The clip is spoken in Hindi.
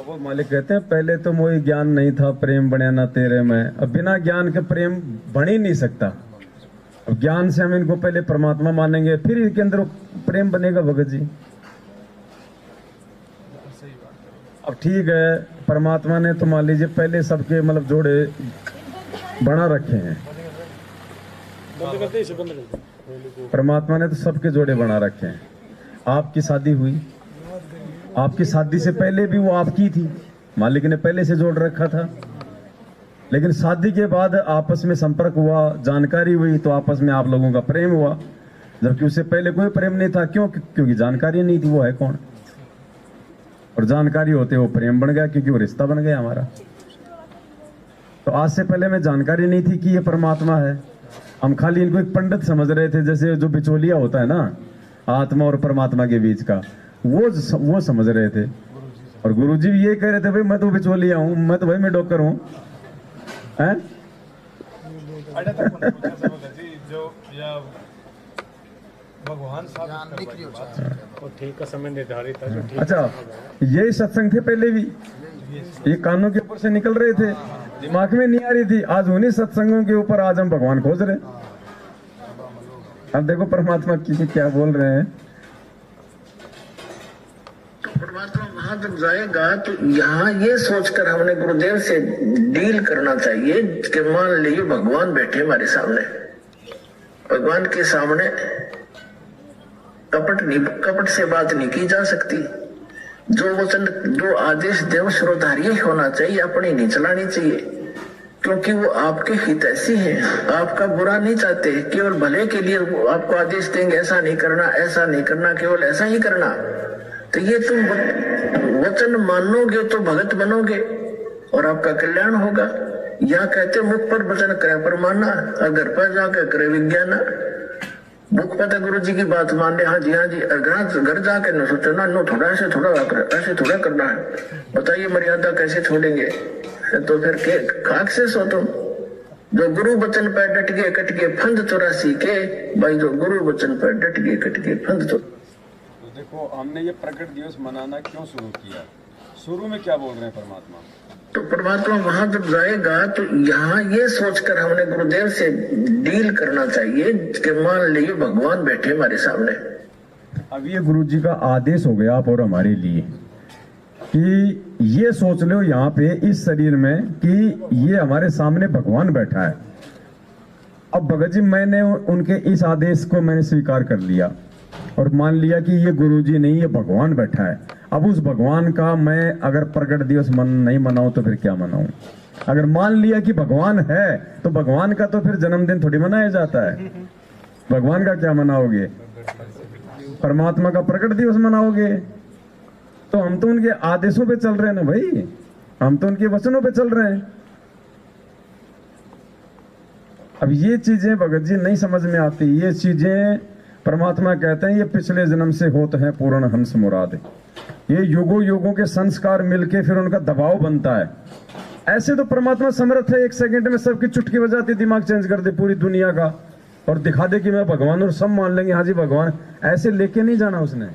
वो मालिक कहते हैं पहले तो मोई ज्ञान नहीं था, प्रेम बने ना तेरे में। अब बिना ज्ञान के प्रेम बन ही नहीं सकता। अब ज्ञान से हम इनको पहले परमात्मा मानेंगे, फिर इनके अंदर प्रेम बनेगा भगत जी। अब ठीक है, परमात्मा ने तो मान लीजिए पहले सबके मतलब जोड़े बना रखे हैं। परमात्मा ने तो सबके जोड़े बना रखे हैं। आपकी शादी हुई, आपकी शादी से पहले भी वो आपकी थी, मालिक ने पहले से जोड़ रखा था। लेकिन शादी के बाद आपस में संपर्क हुआ, जानकारी हुई, तो आपस में आप लोगों का प्रेम हुआ, जबकि उससे पहले कोई प्रेम नहीं था। क्यों? क्योंकि जानकारी नहीं थी वो है कौन। और जानकारी होते वो प्रेम बन गया, क्योंकि वो रिश्ता बन गया हमारा। तो आज से पहले में जानकारी नहीं थी कि ये परमात्मा है। हम खाली इनको एक पंडित समझ रहे थे, जैसे जो बिचौलिया होता है ना आत्मा और परमात्मा के बीच का, वो समझ रहे थे। और गुरुजी भी ये कह रहे थे, भाई मैं तो बिचौलिया हूँ, मैं तो भाई मैं डॉक्टर हूँ। भगवान ठीक का समय निर्धारित है। अच्छा, यही सत्संग थे पहले भी, ये कानों के ऊपर से निकल रहे थे, दिमाग में नहीं आ रही थी। आज उन्हीं सत्संगों के ऊपर आज हम भगवान खोज रहे। अब देखो परमात्मा की क्या बोल रहे हैं। परमात्मा वहां जब जाएगा तो यहाँ ये सोचकर हमने गुरुदेव से डील करना चाहिए कि मान लीजिए भगवान बैठे हमारे सामने, भगवान के सामने कपट से बात नहीं की जा सकती। जो वचन, जो आदेश देव श्रोधार्य होना चाहिए, अपनी नहीं चलानी चाहिए, क्योंकि वो आपके हितैषी हैं, आपका बुरा नहीं चाहते, केवल भले के लिए वो आपको आदेश देंगे, ऐसा नहीं करना, ऐसा नहीं करना, केवल ऐसा ही करना। तो ये तुम वचन मानोगे तो भगत बनोगे और आपका कल्याण होगा। यहाँ कहते मुख पर वचन करे पर माना, घर पर जाकर करे विज्ञान। मुख पर गुरु जी की बात मान ले, हाँ जी हाँ जी, घर जाके न सोचो ना, नो थोड़ा ऐसे थोड़ा करना है, बताइए मर्यादा कैसे छोड़ेंगे। तो फिर के खाक से सो तुम, जो गुरु वचन पर डट गए कट गए फंद 84 के, भाई जो गुरु वचन पर डट गए कट गए फंद। तो देखो हमने ये प्रकट दिवस मनाना क्यों शुरू किया, शुरू में क्या बोल रहे हैं परमात्मा। तो परमात्मा वहां जब जाएगा तो यहाँ ये सोचकर हमने गुरुदेव से डील करना चाहिए कि मान लीजिए भगवान बैठे हमारे सामने। अब ये गुरु जी का आदेश हो गया आप और हमारे लिए कि ये सोच लो यहाँ पे इस शरीर में कि ये हमारे सामने भगवान बैठा है। अब भगत जी मैंने उनके इस आदेश को मैंने स्वीकार कर लिया और मान लिया कि ये गुरुजी नहीं, ये भगवान बैठा है। अब उस भगवान का मैं अगर प्रकट दिवस नहीं मनाऊं तो फिर क्या मनाऊं। अगर मान लिया कि भगवान है तो भगवान का तो फिर जन्मदिन थोड़ी मनाया जाता है। भगवान का क्या मनाओगे, परमात्मा का प्रकट दिवस मनाओगे। तो हम तो उनके आदेशों पे चल रहे हैं ना भाई, हम तो उनके वचनों पे चल रहे हैं। अब ये चीजें भगत जी नहीं समझ में आती। ये चीजें परमात्मा कहते हैं ये पिछले जन्म से होते हैं पूर्ण हंस मुराद। ये युगों युगों के संस्कार मिलके फिर उनका दबाव बनता है। ऐसे तो परमात्मा समर्थ है, एक सेकंड में सबकी चुटकी बजाते दिमाग चेंज कर दे पूरी दुनिया का और दिखा दे कि मैं भगवान, और सब मान लेंगे हाँ जी भगवान। ऐसे लेके नहीं जाना उसने।